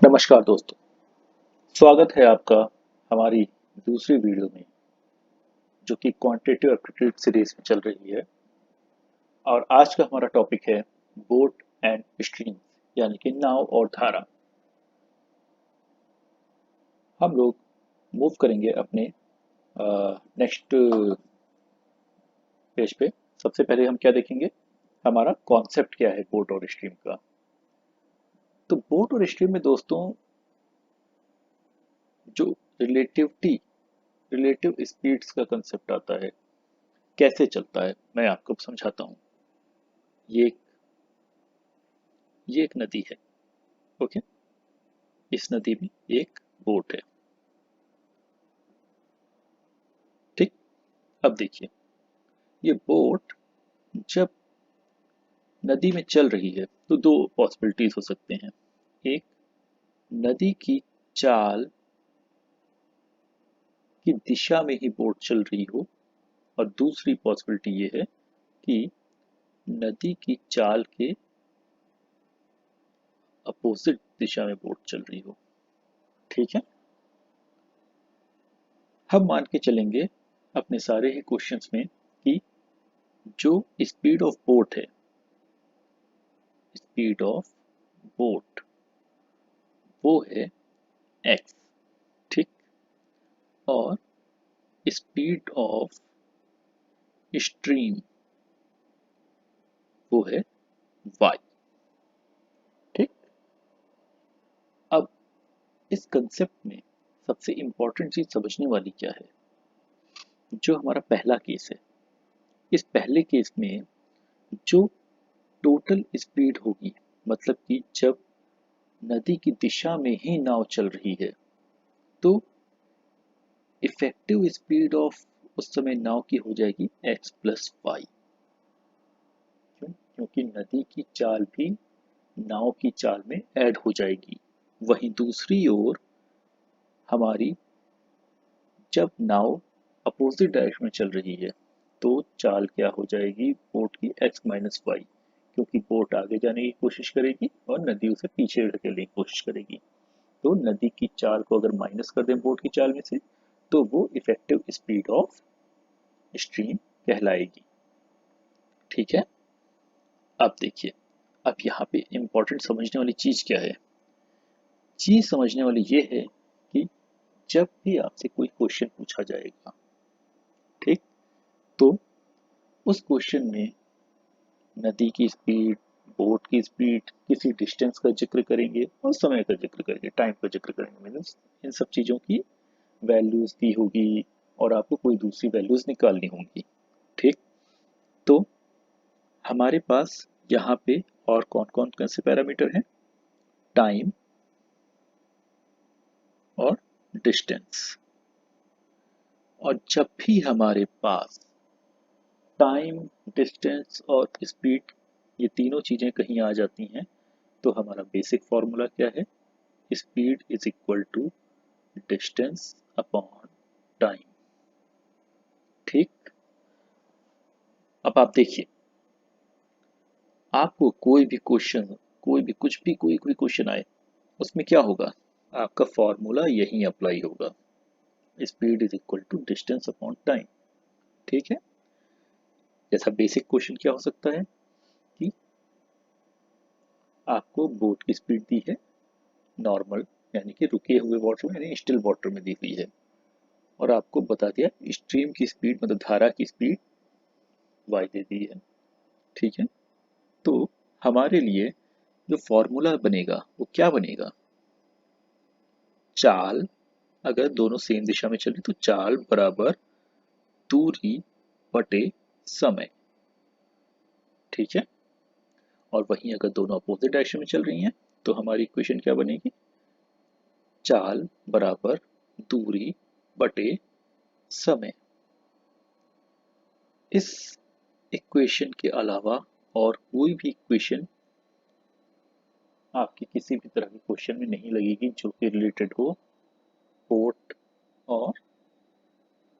नमस्कार दोस्तों, स्वागत है आपका हमारी दूसरी वीडियो में जो कि क्वांटिटेटिव एप्टीट्यूड सीरीज में चल रही है। और आज का हमारा टॉपिक है बोट एंड स्ट्रीम, यानी कि नाव और धारा। हम लोग मूव करेंगे अपने नेक्स्ट पेज पे। सबसे पहले हम क्या देखेंगे, हमारा कॉन्सेप्ट क्या है बोट और स्ट्रीम का। तो बोट और स्ट्रीम में दोस्तों जो रिलेटिविटी रिलेटिव स्पीड्स का कंसेप्ट आता है, कैसे चलता है, मैं आपको समझाता हूँ। ये ये एक नदी है। ओके, इस नदी में एक बोट है। ठीक, अब देखिए, ये बोट जब नदी में चल रही है तो दो पॉसिबिलिटीज हो सकते हैं। एक, नदी की चाल की दिशा में ही बोट चल रही हो, और दूसरी पॉसिबिलिटी ये है कि नदी की चाल के अपोजिट दिशा में बोट चल रही हो। ठीक है, हम मान के चलेंगे अपने सारे ही क्वेश्चंस में कि जो स्पीड ऑफ बोट है, स्पीड ऑफ बोट वो है एक्स। ठीक, और स्पीड ऑफ स्ट्रीम वो है वाई। ठीक, अब इस कंसेप्ट में सबसे इंपॉर्टेंट चीज समझने वाली क्या है, जो हमारा पहला केस है। इस पहले केस में जो टोटल स्पीड होगी, मतलब कि जब नदी की दिशा में ही नाव चल रही है, तो इफेक्टिव स्पीड ऑफ उस समय नाव की हो जाएगी एक्स प्लस वाई। क्यों? क्योंकि नदी की चाल भी नाव की चाल में ऐड हो जाएगी। वहीं दूसरी ओर हमारी जब नाव अपोजिट डायरेक्शन में चल रही है, तो चाल क्या हो जाएगी बोट की, एक्स माइनस वाई। क्योंकि बोट आगे जाने की कोशिश करेगी और नदी उसे पीछे ढकेलने की कोशिश करेगी। तो नदी की चाल को अगर माइनस कर दें बोट की चाल में से, तो वो इफेक्टिव स्पीड ऑफ स्ट्रीम कहलाएगी। ठीक है, अब देखिए, अब यहाँ पे इंपॉर्टेंट समझने वाली चीज क्या है। चीज समझने वाली ये है कि जब भी आपसे कोई क्वेश्चन पूछा जाएगा, ठीक, तो उस क्वेश्चन में नदी की स्पीड, बोट की स्पीड, किसी डिस्टेंस का जिक्र करेंगे और समय का जिक्र करेंगे, टाइम का जिक्र करेंगे। मीन्स इन सब चीज़ों की वैल्यूज दी होगी और आपको कोई दूसरी वैल्यूज निकालनी होंगी। ठीक, तो हमारे पास यहाँ पे और कौन कौन से पैरामीटर हैं, टाइम और डिस्टेंस। और जब भी हमारे पास टाइम, डिस्टेंस और स्पीड, ये तीनों चीज़ें कहीं आ जाती हैं, तो हमारा बेसिक फॉर्मूला क्या है, speed is equal to distance upon time. ठीक, अब आप देखिए, आपको कोई भी क्वेश्चन, कोई भी कुछ भी कोई कोई क्वेश्चन आए, उसमें क्या होगा, आपका फॉर्मूला यही अप्लाई होगा, speed is equal to distance upon time. ठीक है, जैसा बेसिक क्वेश्चन क्या हो सकता है कि आपको बोट की स्पीड दी है नॉर्मल, यानी कि रुके हुए वाटर में, यानी स्टिल वाटर में दी हुई है, और आपको बता दिया स्ट्रीम की स्पीड, मतलब धारा की स्पीड वाई दे दी है। ठीक है, तो हमारे लिए जो फॉर्मूला बनेगा वो क्या बनेगा, चाल, अगर दोनों सेम दिशा में चल रही तो चाल बराबर दूरी बटे समय। ठीक है, और वहीं अगर दोनों अपोजिट डायरेक्शन में चल रही हैं, तो हमारी इक्वेशन क्या बनेगी, चाल बराबर दूरी बटे समय। इस इक्वेशन के अलावा और कोई भी इक्वेशन आपकी किसी भी तरह के क्वेश्चन में नहीं लगेगी जो कि रिलेटेड हो बोट और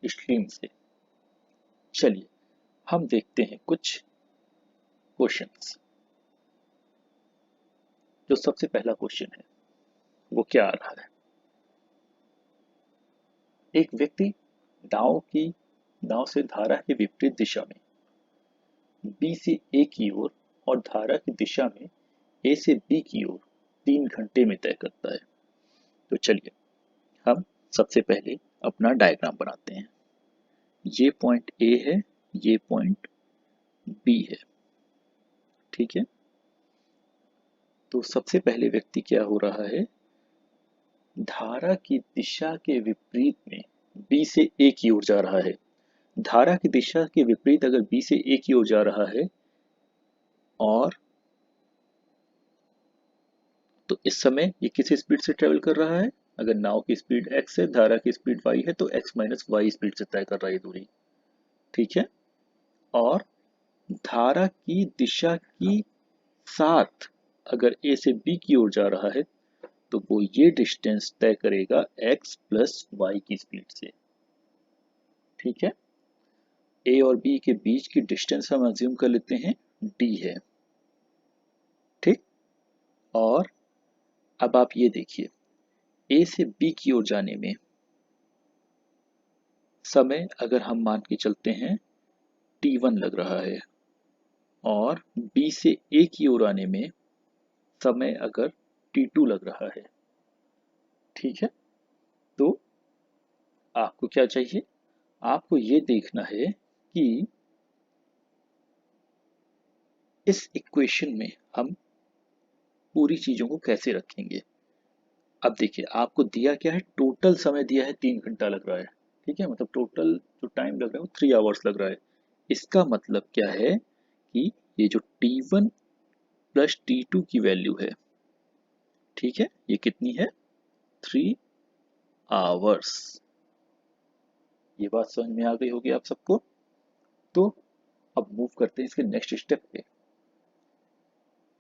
स्ट्रीम से। चलिए हम देखते हैं कुछ क्वेश्चंस। जो सबसे पहला क्वेश्चन है वो क्या आ रहा है? एक व्यक्ति नाव से धारा के विपरीत दिशा में बी से ए की ओर और धारा की दिशा में ए से बी की ओर 3 घंटे में तय करता है। तो चलिए हम सबसे पहले अपना डायग्राम बनाते हैं। ये पॉइंट ए है, ये पॉइंट बी है, ठीक है। तो सबसे पहले व्यक्ति क्या हो रहा है, धारा की दिशा के विपरीत में बी से ए की ओर जा रहा है। धारा की दिशा के विपरीत अगर बी से ए की ओर जा रहा है और तो इस समय ये किस स्पीड से ट्रेवल कर रहा है? अगर नाव की स्पीड x है, धारा की स्पीड y है, तो x माइनस वाई स्पीड से तय कर रहा है दूरी, ठीक है। और धारा की दिशा की साथ अगर a से b की ओर जा रहा है तो वो ये डिस्टेंस तय करेगा x प्लस वाई की स्पीड से, ठीक है। a और b के बीच की डिस्टेंस हम अज्यूम कर लेते हैं d है, ठीक। और अब आप ये देखिए, a से b की ओर जाने में समय अगर हम मान के चलते हैं t1 लग रहा है और b से a की ओर आने में समय अगर t2 लग रहा है, ठीक है। तो आपको क्या चाहिए? आपको ये देखना है कि इस इक्वेशन में हम पूरी चीजों को कैसे रखेंगे। अब देखिए आपको दिया क्या है, टोटल समय दिया है 3 घंटा लग रहा है, ठीक है। मतलब टोटल जो टाइम लग रहा है वो 3 आवर्स लग रहा है। इसका मतलब क्या है कि ये जो t1 प्लस t2 की वैल्यू है, ठीक है, ये कितनी है? 3 आवर्स। ये बात समझ में आ गई होगी आप सबको। तो अब मूव करते हैं इसके नेक्स्ट स्टेप पे।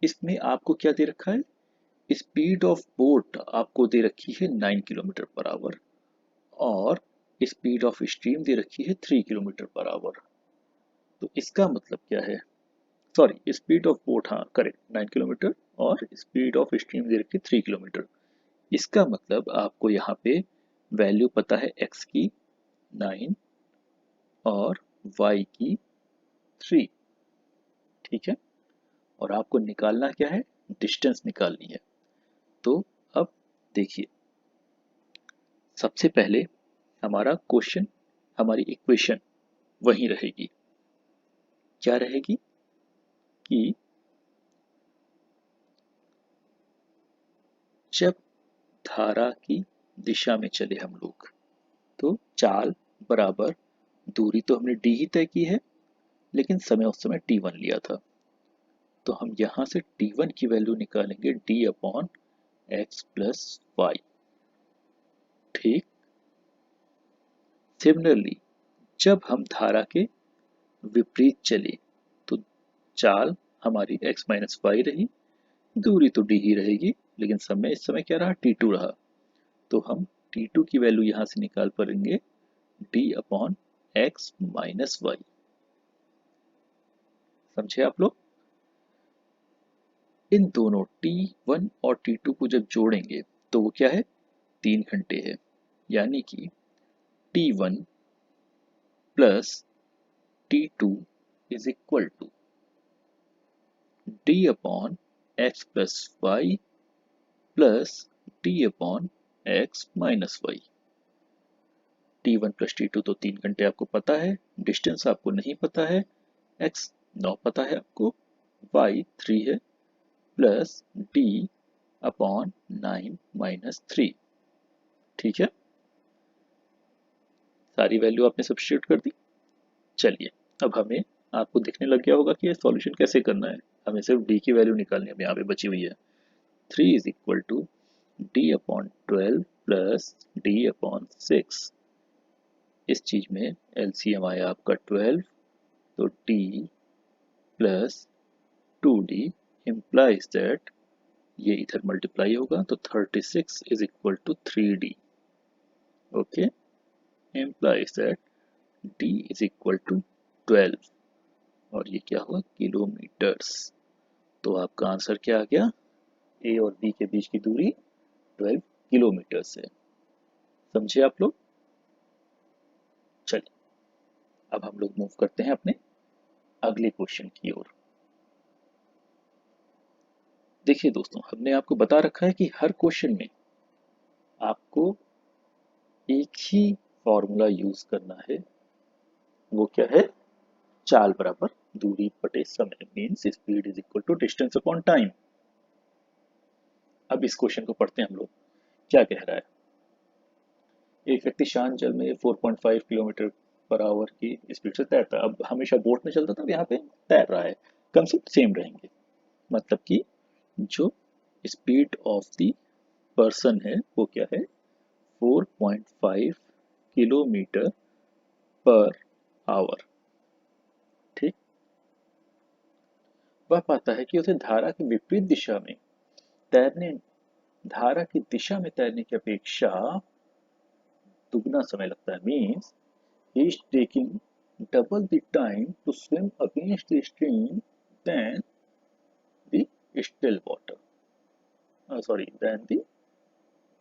इसमें आपको क्या दे रखा है? स्पीड ऑफ बोट आपको दे रखी है 9 किलोमीटर पर आवर और स्पीड ऑफ स्ट्रीम दे रखी है 3 किलोमीटर पर आवर। तो इसका मतलब क्या है? सॉरी, स्पीड ऑफ बोट, हाँ करेक्ट, 9 किलोमीटर और स्पीड ऑफ स्ट्रीम दे रखी है 3 किलोमीटर। इसका मतलब आपको यहाँ पे वैल्यू पता है x की 9 और y की 3, ठीक है। और आपको निकालना क्या है? डिस्टेंस निकालनी है। तो अब देखिए, सबसे पहले हमारा क्वेश्चन, हमारी इक्वेशन वही रहेगी। क्या रहेगी कि जब धारा की दिशा में चले हम लोग तो चाल बराबर, दूरी तो हमने d ही तय की है लेकिन समय उस समय t1 लिया था, तो हम यहां से t1 की वैल्यू निकालेंगे d upon x plus y, ठीक। सिमिलरली जब हम धारा के विपरीत चले तो चाल हमारी x माइनस वाई रही, दूरी तो d ही रहेगी लेकिन समय इस समय क्या रहा? t2 रहा। तो हम t2 की वैल्यू यहां से निकाल पाएंगे d upon x minus y. समझे आप लोग? इन दोनों t1 और t2 को जब जोड़ेंगे तो वो क्या है? 3 घंटे है। यानी कि t1 plus t2 is equal to d upon x plus y plus d upon x minus y. t1 plus t2 तो 3 घंटे आपको पता है, डिस्टेंस आपको नहीं पता है, x 9 पता है आपको, y 3 है, प्लस d अपॉन 9 माइनस 3, ठीक है। सारी वैल्यू आपने सब्स्टिट्यूट कर दी। चलिए अब हमें, आपको दिखने लग गया होगा कि ये सॉल्यूशन कैसे करना है। हमें सिर्फ d की वैल्यू निकालनी है, यहाँ पे बची हुई है 3 is equal to d upon 12 plus d upon 6। इस चीज में एलसीएम आया आपका 12, तो d plus 2d implies that ये इधर मल्टीप्लाई होगा तो 36 is equal to 3d। Okay, implies that d is equal to 12 और ये क्या हुआ? किलोमीटर्स। तो आपका आंसर क्या आ गया? ए और बी के बीच की दूरी 12 किलोमीटर से। समझे आप लोग? चलिए अब हम लोग मूव करते हैं अपने अगले क्वेश्चन की ओर। देखिए दोस्तों, हमने आपको बता रखा है कि हर क्वेश्चन में आपको एक ही फॉर्मूला यूज करना है। वो क्या है? चाल बराबर दूरी बटे समय, means speed is equal to distance upon time. अब इस क्वेश्चन को पढ़ते हैं हम लोग। क्या कह रहा है? एक व्यक्ति शांत जल में 4.5 किलोमीटर पर आवर की स्पीड से तैरता है। अब हमेशा बोट में चलता था, अब यहाँ पे तैर रहा है। कंसेप्ट सेम रहेंगे। मतलब कि जो स्पीड ऑफ द पर्सन है वो क्या है? 4.5 किलोमीटर पर आवर। ठीक। वह पाता है कि उसे धारा की विपरीत दिशा में तैरने धारा की दिशा में तैरने की अपेक्षा दुगना समय लगता है। Means he is taking double the time to swim against the stream than the still water. Than the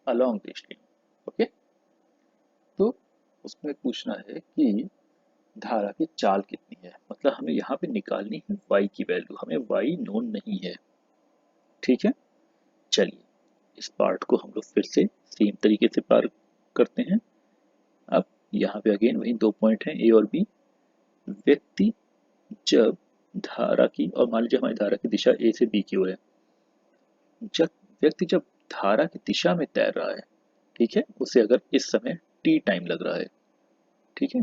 along the stream. Okay? तो उसमें पूछना है कि धारा की चाल कितनी है। मतलब हमें यहाँ पे निकालनी है y की वैल्यू। हमें y नोन नहीं है। ठीक है? चलिए इस पार्ट को हम लोग फिर से सेम तरीके से पार करते हैं। अब यहाँ पे अगेन वही दो पॉइंट हैं, ए और बी। व्यक्ति जब धारा की, और मान लीजिए हमारी धारा की दिशा ए से बी की ओर है। जब व्यक्ति जब धारा की दिशा में तैर रहा है, ठीक है, उसे अगर इस समय टी टाइम लग रहा है, ठीक है,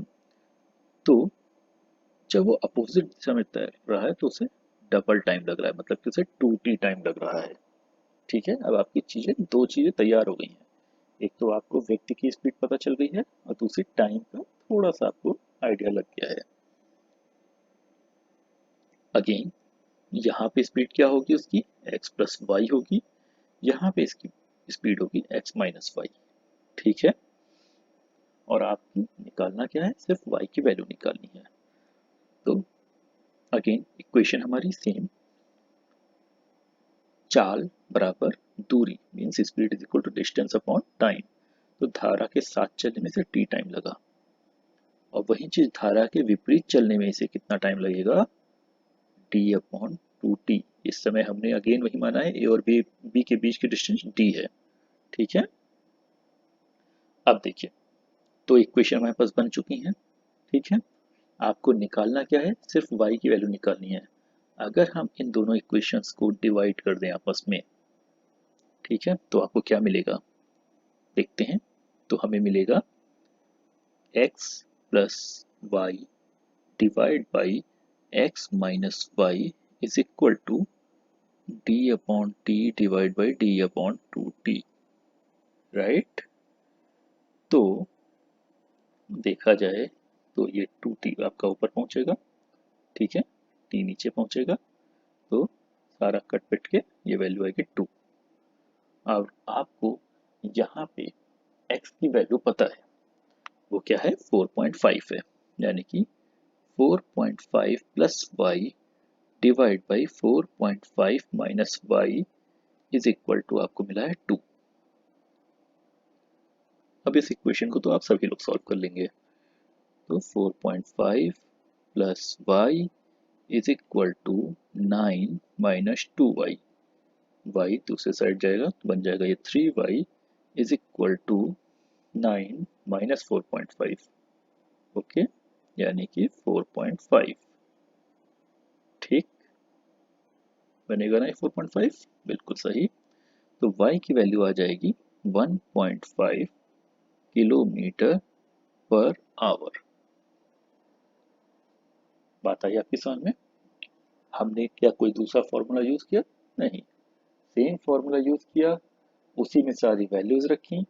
तो जब वो अपोजिट दिशा में तैर रहा है तो उसे डबल टाइम लग रहा है, मतलब कि उसे 2t टाइम लग रहा है। ठीक है, अब आपकी चीजें, दो चीजें तैयार हो गई हैं। एक तो आपको व्यक्ति की स्पीड पता चल गई है और दूसरी टाइम का थोड़ा सा आपको आइडिया लग गया है। अगेन यहाँ पे स्पीड क्या होगी उसकी? x प्लस वाई होगी। यहाँ पे इसकी स्पीड होगी x माइनस वाई। ठीक है, और आपकी निकालना क्या है? सिर्फ y की वैल्यू निकालनी है। तो अगेन इक्वेशन हमारी सेम, चाल बराबर दूरी, means speed is equal to distance upon time. तो धारा के साथ चलने में से t टाइम लगा, और वही चीज धारा के विपरीत चलने में इसे कितना टाइम लगेगा? d upon 2t। इस समय हमने अगेन वही माना है, ए और बी के बीच की डिस्टेंस d है। ठीक है, अब देखिए, तो इक्वेशन हमारे पास बन चुकी हैं। ठीक है, आपको निकालना क्या है? सिर्फ y की वैल्यू निकालनी है। अगर हम इन दोनों इक्वेशंस को डिवाइड कर दें आपस में, ठीक है, तो आपको क्या मिलेगा? देखते हैं। तो हमें मिलेगा x plus y divide by x minus y is equal to d upon t divide by d upon 2t। Right? तो देखा जाए तो ये 2t आपका ऊपर पहुंचेगा, ठीक है, t नीचे पहुंचेगा, तो सारा कट पिट के ये वैल्यू आएगी 2। अब आपको यहाँ पे x की वैल्यू पता है, वो क्या है? 4.5 है। यानी कि 4.5 plus y divide by 4.5 minus y is equal to आपको मिला है 2। अब इस इक्वेशन को तो आप सभी लोग सॉल्व कर लेंगे। तो 4.5 plus y is equal to 9 minus 2y। y दूसरे साइड जाएगा तो बन जाएगा ये 3y is equal to 9 minus 4.5। Okay, यानी कि 4.5। ठीक, बनेगा ना 4.5? बिल्कुल सही। तो y की वैल्यू आ जाएगी 1.5 किलोमीटर पर आवर। बात आई आपकी समझ में? हमने क्या कोई दूसरा फॉर्मूला यूज किया? नहीं, सेम फॉर्मूला यूज किया, उसी में सारी वैल्यूज रखी,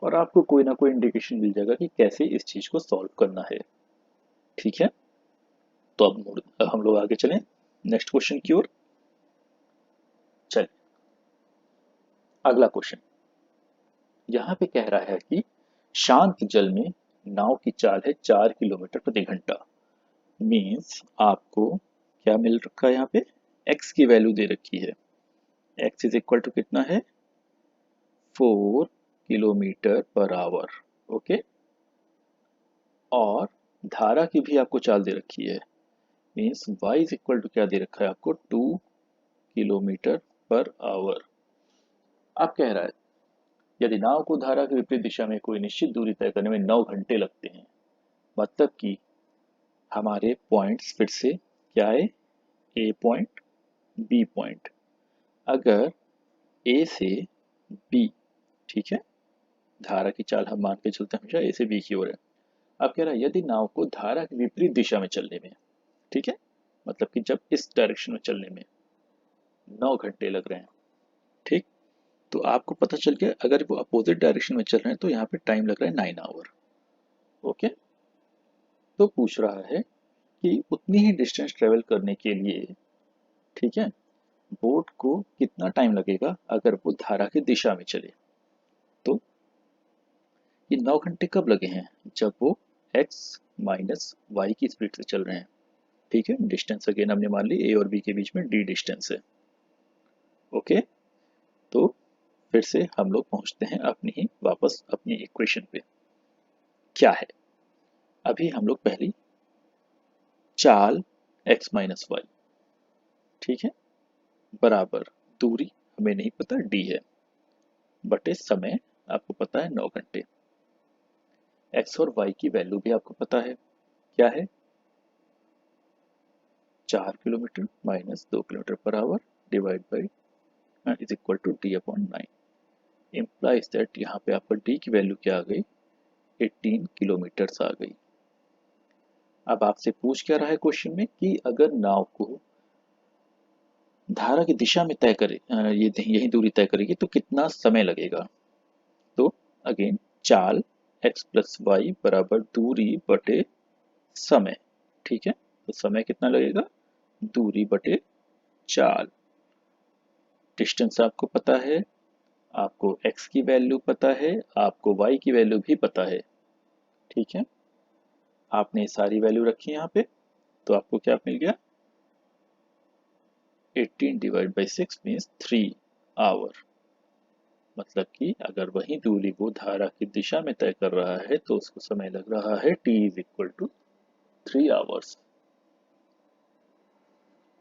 और आपको कोई ना कोई इंडिकेशन मिल जाएगा कि कैसे इस चीज को सॉल्व करना है। ठीक है, तो अब हम लोग आगे चलें नेक्स्ट क्वेश्चन की ओर। चलिए अगला क्वेश्चन यहाँ पे कह रहा है कि शांत जल में नाव की चाल है 4 किलोमीटर प्रति घंटा। मीन्स आपको क्या मिल रखा है? यहाँ पे x की वैल्यू दे रखी है। x इज इक्वल टू कितना है? 4 किलोमीटर पर आवर। ओके, और धारा की भी आपको चाल दे रखी है, means y is equal to क्या दे रखा है आपको, 2 किलोमीटर पर आवर। आप कह रहा है यदि नाव को धारा के विपरीत दिशा में कोई निश्चित दूरी तय करने में 9 घंटे लगते हैं, मतलब कि हमारे पॉइंट्स फिर से क्या है, ए पॉइंट, बी पॉइंट। अगर ए से बी, ठीक है, धारा की चाल हम मान के चलते हैं हमेशा ए से बी की ओर है। अब कह रहा है यदि नाव को धारा की विपरीत दिशा में चलने में, ठीक है, मतलब कि जब इस डायरेक्शन में चलने में 9 घंटे लग रहे हैं, ठीक, तो आपको पता चल गया अगर वो अपोजिट डायरेक्शन में चल रहे हैं तो यहाँ पे टाइम लग रहा है 9 आवर। ओके, तो पूछ रहा है कि उतनी ही डिस्टेंस ट्रेवल करने के लिए, ठीक है, बोट को कितना टाइम लगेगा अगर वो धारा की दिशा में चले। तो ये 9 घंटे कब लगे हैं, जब वो x माइनस वाई की स्पीड से चल रहे हैं। ठीक है, डिस्टेंस अगेन हमने मान ली a और b के बीच में d डिस्टेंस है। ओके, तो फिर से हम लोग पहुंचते हैं वापस अपनी इक्वेशन पे। क्या है, अभी हम लोग पहली चाल x माइनस वाई, ठीक है, बराबर दूरी हमें नहीं पता d है, बटे समय आपको पता है 9 घंटे। x और y की वैल्यू भी आपको पता है, क्या है, 4 kilometre minus 2 kilometre per hour divide by is equal to d upon 9। Implies that यहाँ पे आपका d की वैल्यू क्या आ गई, 18 किलोमीटर्स आ गई। अब आपसे पूछ क्या रहा है क्वेश्चन में कि अगर नाव को धारा की दिशा में तय करे, ये यही दूरी तय करेगी तो कितना समय लगेगा। तो अगेन चाल x प्लस वाई बराबर दूरी बटे समय, ठीक है, तो समय कितना लगेगा, दूरी बटे चाल। डिस्टेंस आपको पता है, आपको x की वैल्यू पता है, आपको y की वैल्यू भी पता है, ठीक है, आपने सारी वैल्यू रखी यहाँ पे, तो आपको क्या मिल गया, 18 डिवाइड बाई 6 मीन्स 3 आवर। मतलब कि अगर वही दूरी वो धारा की दिशा में तय कर रहा है तो उसको समय लग रहा है t is equal to 3 hours.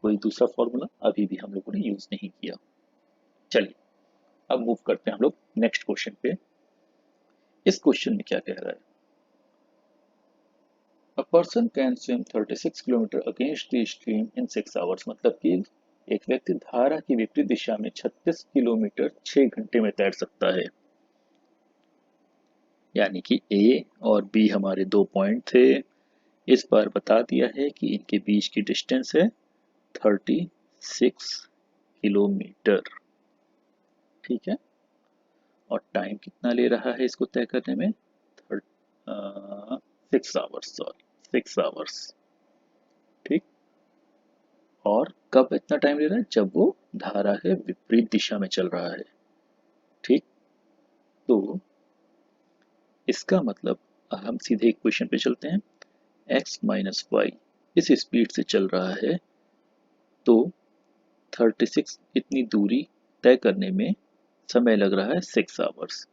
कोई दूसरा फॉर्मूला अभी भी हम लोगों ने यूज नहीं किया। चलिए अब मूव करते हैं हम लोग नेक्स्ट क्वेश्चन पे। इस क्वेश्चन में क्या कह रहा है, a person can swim 36 kilometre against the stream in 6 hours. मतलब कि एक व्यक्ति धारा की विपरीत दिशा में 36 किलोमीटर 6 घंटे में तैर सकता है। यानी कि ए और बी हमारे दो पॉइंट थे, इस बार बता दिया है कि इनके बीच की डिस्टेंस है 36 किलोमीटर, ठीक है, और टाइम कितना ले रहा है इसको तय करने में, 6 आवर्स, सॉरी 6 आवर्स, ठीक। और कब इतना टाइम ले रहा है, जब वो धारा के विपरीत दिशा में चल रहा है, ठीक। तो इसका मतलब हम सीधे इक्वेशन पे चलते हैं, x माइनस वाई इस स्पीड से चल रहा है तो 36 इतनी दूरी तय करने में समय लग रहा है 6 आवर्स।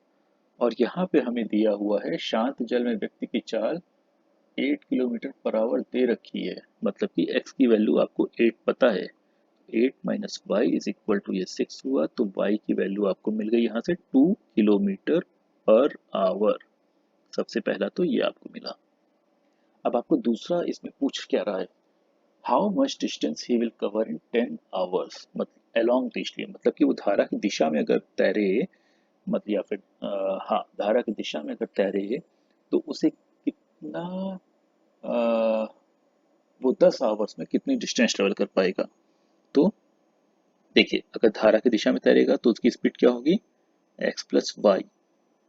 और यहाँ पे हमें दिया हुआ है शांत जल में व्यक्ति की चाल 8 किलोमीटर पर आवर दे रखी है, मतलब कि x की वैल्यू आपको 8 पता है, 8 minus y is equal to ये 6 हुआ, तो y की वैल्यू आपको मिल गई यहाँ से 2 किलोमीटर पर आवर। सबसे पहला तो ये आपको मिला। अब आपको दूसरा इसमें पूछ क्या रहा है, how much distance he will cover in 10 hours, मतलब अलोंग द स्ट्रीम, मतलब कि वो धारा की दिशा में अगर तैरे, मतलब या फिर हाँ धारा की दिशा में अगर तैरे तो उसे कितना, अ, वो 10 आवर्स में कितनी डिस्टेंस ट्रेवल कर पाएगा। तो देखिए अगर धारा की दिशा में तैरेगा तो उसकी स्पीड क्या होगी, x प्लस वाई,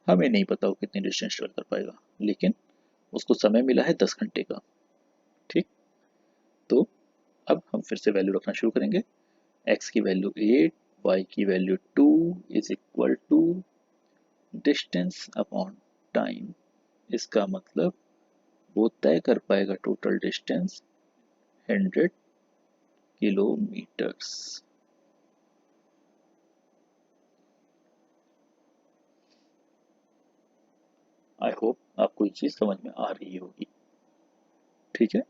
हमें नहीं पता वो कितनी डिस्टेंस ट्रेवल कर पाएगा, लेकिन उसको समय मिला है 10 घंटे का, ठीक। तो अब हम फिर से वैल्यू रखना शुरू करेंगे, x की वैल्यू 8, y की value 2 is equal to distance upon time. इसका मतलब वो तय कर पाएगा total distance 100 kilometres. I hope आपको ये चीज़ समझ में आ रही होगी। ठीक है,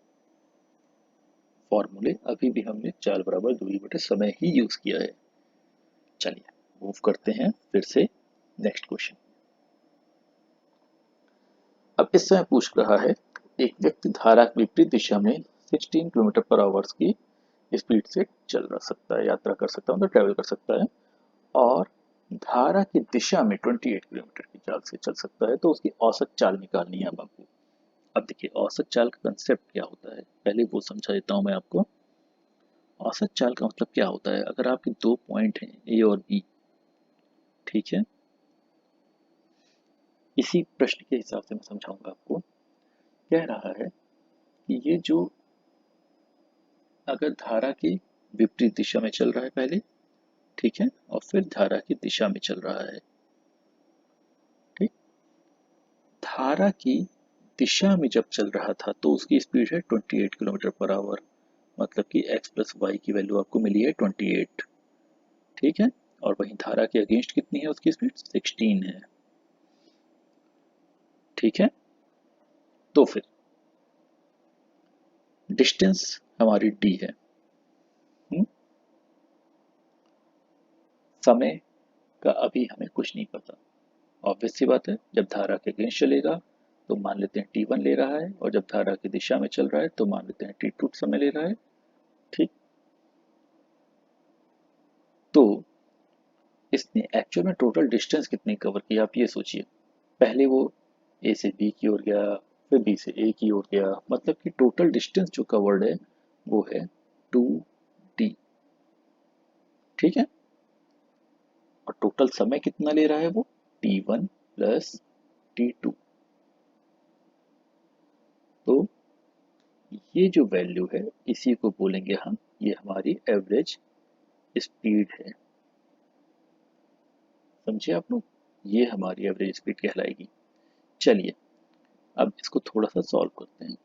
फॉर्मूले अभी भी हमने चाल बराबर दूरी बटे समय ही यूज किया है। चलिए मूव करते हैं फिर से नेक्स्ट क्वेश्चन। अब इस समय पूछ रहा है, एक व्यक्ति धारा के विपरीत दिशा में 16 किलोमीटर पर आवर्स की स्पीड से चल रहा सकता है, यात्रा कर सकता है, मतलब ट्रैवल कर सकता है, और धारा की दिशा में 28 किलोमीटर की चाल से चल सकता है। तो उसकी औसत चाल निकालनी है अब आपको। अब देखिए औसत चाल का कंसेप्ट क्या होता है, पहले वो समझा देता हूँ मैं आपको। औसत चाल का मतलब क्या होता है, अगर आपके दो पॉइंट हैं ए और बी, ठीक है, इसी प्रश्न के हिसाब से मैं समझाऊंगा आपको। कह रहा है कि ये जो, अगर धारा की विपरीत दिशा में चल रहा है पहले, ठीक है, और फिर धारा की दिशा में चल रहा है, ठीक, धारा की दिशा में जब चल रहा था तो उसकी स्पीड है 28 किलोमीटर पर आवर, मतलब कि x प्लस वाई की वैल्यू आपको मिली है 28, ठीक है, और वहीं धारा के अगेंस्ट कितनी है उसकी स्पीड 16 है, ठीक है। तो फिर डिस्टेंस हमारी d है, हुँ? समय का अभी हमें कुछ नहीं पता, ऑब्वियस सी बात है, जब धारा के अगेंस्ट चलेगा तो मान लेते हैं t1 ले रहा है, और जब धारा की दिशा में चल रहा है तो मान लेते हैं t2 समय ले रहा है, ठीक। तो इसने एक्चुअल में टोटल डिस्टेंस कितनी कवर की आप ये सोचिए। पहले वो ए से बी की ओर गया, फिर बी से ए की ओर गया, मतलब कि टोटल डिस्टेंस जो कवर्ड है वो है 2d, ठीक है, और टोटल समय कितना ले रहा है वो t1 प्लस t2। तो ये जो वैल्यू है इसी को बोलेंगे हम, ये हमारी एवरेज स्पीड है, समझे आप लोग, ये हमारी एवरेज स्पीड कहलाएगी। चलिए अब इसको थोड़ा सा सॉल्व करते हैं।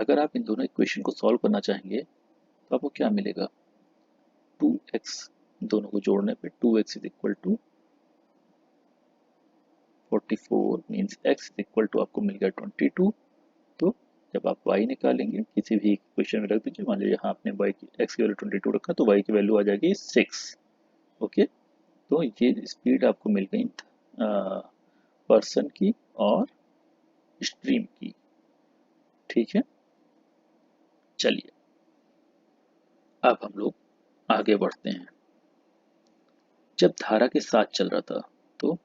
अगर आप इन दोनों इक्वेशन को सॉल्व करना चाहेंगे तो आपको क्या मिलेगा, 2x, दोनों को जोड़ने पे 2x is equal to 44 means x is equal to आपको मिल गया 22। तो जब आप y निकालेंगे किसी भी इक्वेशन में रख दीजिए, मान लीजिए यहाँ आपने y की x की वैल्यू 22 रखा तो y की वैल्यू आ जाएगी 6। ओके, तो ये स्पीड आपको मिल गई पर्सन की और स्ट्रीम की, ठीक है। चलिए अब हम लोग आगे बढ़ते हैं। जब धारा के साथ चल रहा था तो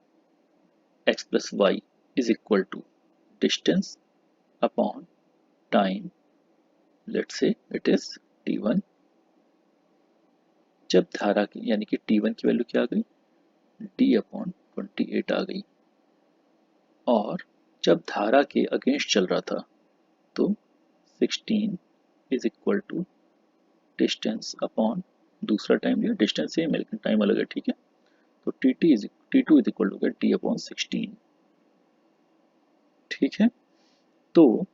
x plus y is equal to distance upon time, let's say it is t1। जब धारा की यानी कि t1 की वैल्यू क्या आ गई, d अपॉन 28 आ गई, और जब धारा के अगेंस्ट चल रहा था तो 16 is equal to distance upon दूसरा टाइम लिया, डिस्टेंस सेम है लेकिन टाइम अलग है, ठीक है, तो t2 is equal to d upon 16, ठीक है। तो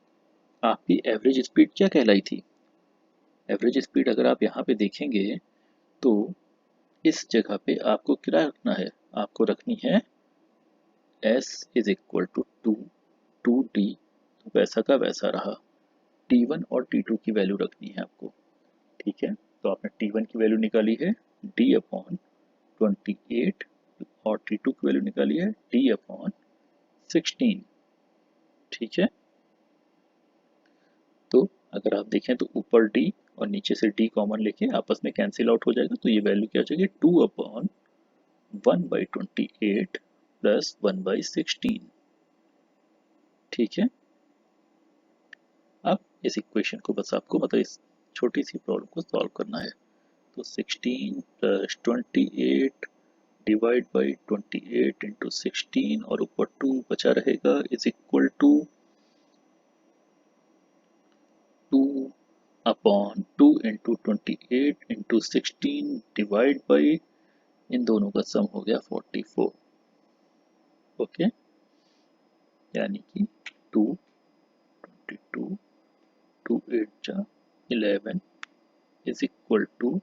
आपकी एवरेज स्पीड क्या कहलाई थी, एवरेज स्पीड अगर आप यहाँ पे देखेंगे तो इस जगह पे आपको क्या रखना है, आपको रखनी है s is equal to 2d, तो वैसा का वैसा रहा, t1 और t2 की वैल्यू रखनी है आपको, ठीक है। तो आपने t1 की वैल्यू निकाली है d अपॉन 28, और t2 की वैल्यू निकाली है d अपॉन 16, ठीक है। तो अगर आप देखें तो ऊपर d और नीचे से d कॉमन लेके आपस में कैंसिल आउट हो जाएगा, तो ये वैल्यू क्या हो जाएगी 2 अपॉन 1/28 प्लस 1/16, ठीक है। अब इस इक्वेशन को बस आपको मतलब इस छोटी सी प्रॉब्लम को सॉल्व करना है। तो 16 प्लस 28 डिवाइड बाई 28 इंटू 16 और ऊपर 2 बचा रहेगा is equal to 2 upon 2 into 28 into 16 divide by, इन दोनों का सम हो गया 44, ओके, यानी कि 2 22 2 8 जा 11 इज इक्वल टू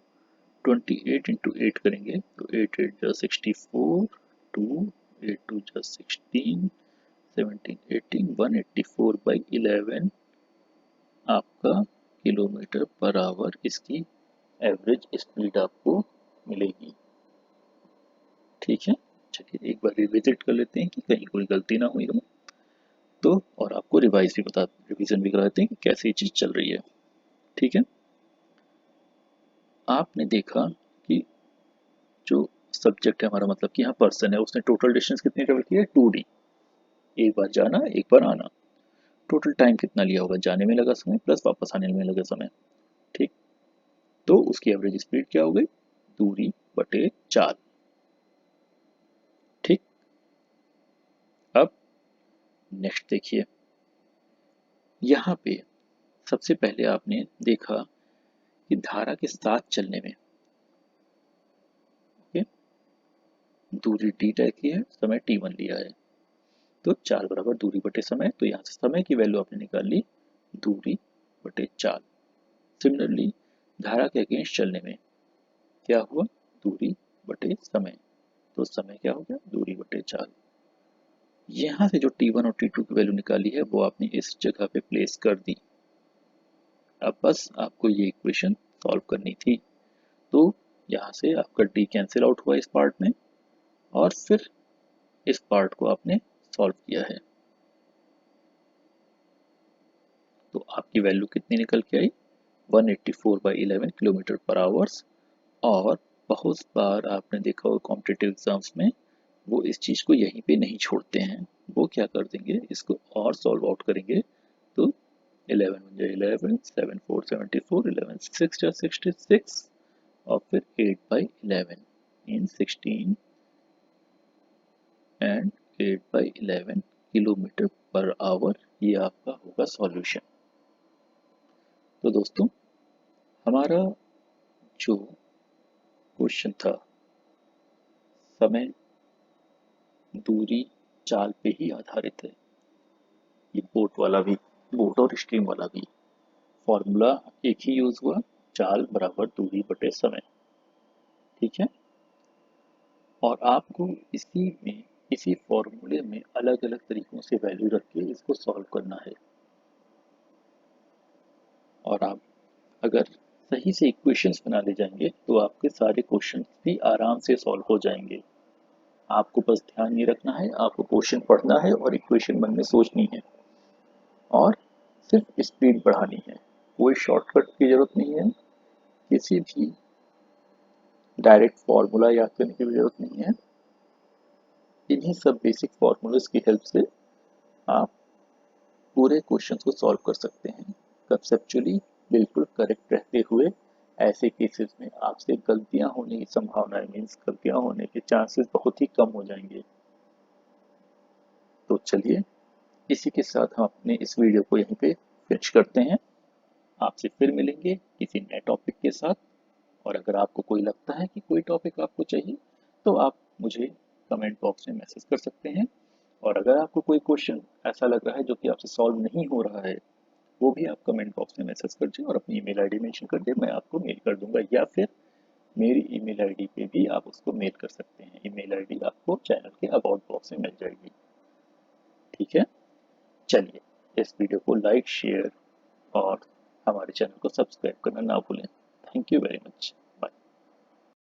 28 इंटू 8 करेंगे तो 8 8 जा 64, 2 8 2 जा 16, 17 18, 184/11 आपका किलोमीटर पर आवर इसकी एवरेज स्पीड आपको मिलेगी। ठीक है, चलिए एक बार रिविजिट कर लेते हैं कि कहीं कोई गलती ना हुई हो तो, और आपको रिवीजन भी करा देते हैं कि कैसे ये चीज़ चल रही है। ठीक है, आपने देखा कि जो सब्जेक्ट है हमारा, मतलब कि यहाँ पर्सन है, उसने टोटल डिस्टेंस कितनी ट्रेवल की है 2D, एक बार जाना एक बार आना। टोटल टाइम कितना लिया होगा, जाने में लगा समय प्लस वापस आने में लगा समय। ठीक, तो उसकी एवरेज स्पीड क्या हो गई, दूरी बटे चाल। ठीक, अब नेक्स्ट देखिए, यहाँ पे सबसे पहले आपने देखा कि धारा के साथ चलने में, ओके, दूरी डी तय की है, समय t1 लिया है, तो चाल बराबर दूरी बटे समय, तो यहाँ से समय की वैल्यू आपने निकाल ली दूरी बटे चाल। सिमिलरली धारा के अगेंस्ट चलने में क्या हुआ, दूरी बटे समय, तो समय क्या हो गया, दूरी बटे चाल। यहाँ से जो t1 और t2 की वैल्यू निकाली है वो आपने इस जगह पे प्लेस कर दी। अब बस आपको ये इक्वेशन सॉल्व करनी थी, तो यहाँ से आपका d कैंसिल आउट हुआ इस पार्ट में, और फिर इस पार्ट को आपने सॉल्व किया है, तो आपकी वैल्यू कितनी निकल के आई, 184/11 किलोमीटर पर आवर्स। और बहुत बार आपने देखा होगा कॉम्पिटिटिव एग्जाम्स में वो इस चीज़ को यहीं पे नहीं छोड़ते हैं, वो क्या कर देंगे, इसको और सॉल्व आउट करेंगे, तो 11 1 11, 7 4 74, 11 6 66, और फिर 8/11 इन 16 एंड 8/11 किलोमीटर पर आवर, ये आपका होगा सॉल्यूशन। तो दोस्तों, हमारा जो क्वेश्चन था समय दूरी चाल पे ही आधारित है, ये बोट वाला भी, बोट और स्ट्रीम वाला भी फॉर्मूला एक ही यूज हुआ, चाल बराबर दूरी बटे समय। ठीक है, और आपको इसी फॉर्मूले में अलग अलग तरीकों से वैल्यू रख के इसको सॉल्व करना है, और आप अगर सही से इक्वेशंस बना ले जाएंगे तो आपके सारे क्वेश्चंस भी आराम से सॉल्व हो जाएंगे। आपको बस ध्यान ये रखना है, आपको क्वेश्चन पढ़ना है और इक्वेशन मन में सोचनी है, और सिर्फ स्पीड बढ़ानी है, कोई शॉर्टकट की जरूरत नहीं है, किसी भी डायरेक्ट फॉर्मूला याद करने की भी जरूरत नहीं है। इन्हीं सब बेसिक फॉर्मूलाज की हेल्प से आप पूरे क्वेश्चन को सॉल्व कर सकते हैं कंसेप्चुअली बिल्कुल करेक्ट रहते हुए। ऐसे केसेस में आपसे गलतियां होने की संभावना, मीन्स गलतियां होने के चांसेस बहुत ही कम हो जाएंगे। तो चलिए, इसी के साथ हम अपने इस वीडियो को यहीं पे फिनिश करते हैं। आपसे फिर मिलेंगे किसी नए टॉपिक के साथ, और अगर आपको कोई लगता है कि कोई टॉपिक आपको चाहिए तो आप मुझे कमेंट बॉक्स में मैसेज कर सकते हैं, और अगर आपको कोई क्वेश्चन ऐसा लग रहा है जो कि आपसे सॉल्व नहीं हो रहा है, वो भी आप कमेंट बॉक्स में मैसेज कर दीजिए और अपनी ईमेल आईडी मेंशन कर दिए, मैं आपको मेल कर दूंगा, या फिर मेरी ईमेल आईडी पे भी आप उसको मेल कर सकते हैं। ईमेल आईडी आपको चैनल के अबाउट बॉक्स में मिल जाएगी। ठीक है, चलिए, इस वीडियो को लाइक शेयर और हमारे चैनल को सब्सक्राइब करना ना भूलें। Thank you very much.